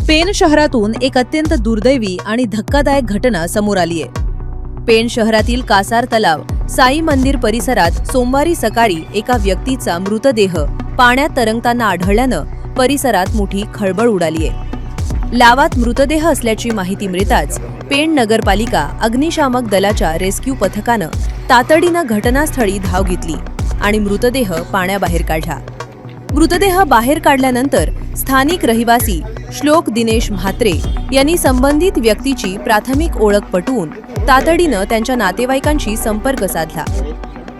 पेण शहरातून एक अत्यंत दुर्दैवी आणि धक्कादायक घटना समोर आली आहे। पेण शहरातील कासार तलाव साई मंदिर परिसरात सोमवारी सकाळी एका व्यक्तीचा मृतदेह पाण्यात तरंगताना आढळल्यानं परिसरात मोठी खळबळ उडाली आहे। लावात मृतदेह असल्याची माहिती मिळताच पेण नगरपालिका अग्निशामक दलाच्या रेस्क्यू पथकानं तातडीनं घटनास्थळी धाव घेतली आणि मृतदेह पाण्याबाहेर काढला। मृतदेह बाहेर काढल्यानंतर स्थानिक रहिवासी श्लोक दिनेश म्हात्रे यांनी संबंधित व्यक्तीची प्राथमिक ओळख पटवून तातडीनं त्यांच्या नातेवाईकांशी संपर्क साधला।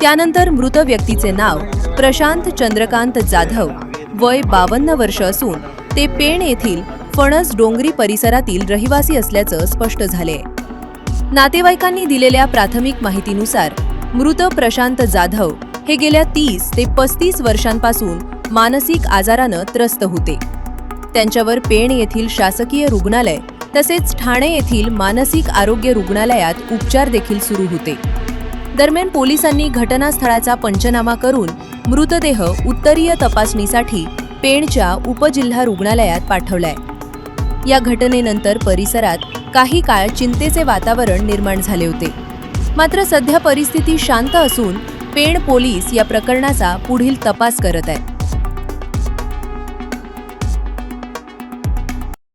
त्यानंतर मृत व्यक्तीचे नाव प्रशांत चंद्रकांत जाधव, वय 52 वर्ष असून ते पेण येथील फणस डोंगरी परिसरातील रहिवासी असल्याचं स्पष्ट झाले। नातेवाईकांनी दिलेल्या प्राथमिक माहितीनुसार मृत प्रशांत जाधव हे गेल्या 30 ते 35 वर्षांपासून मानसिक आजारानं त्रस्त होते। त्यांच्यावर पेण येथील शासकीय रुग्णालय तसेच ठाणे येथील मानसिक आरोग्य रुग्णालयात उपचार देखील सुरू होते। दरम्यान पोलिसांनी घटनास्थळाचा पंचनामा करून मृतदेह उत्तरीय तपासणीसाठी पेणच्या उपजिल्हा रुग्णालयात पाठवलाय। या घटनेनंतर परिसरात काही काळ चिंतेचे वातावरण निर्माण झाले होते। मात्र सध्या परिस्थिती शांत असून पेण पोलीस या प्रकरणाचा पुढील तपास करत आहेत।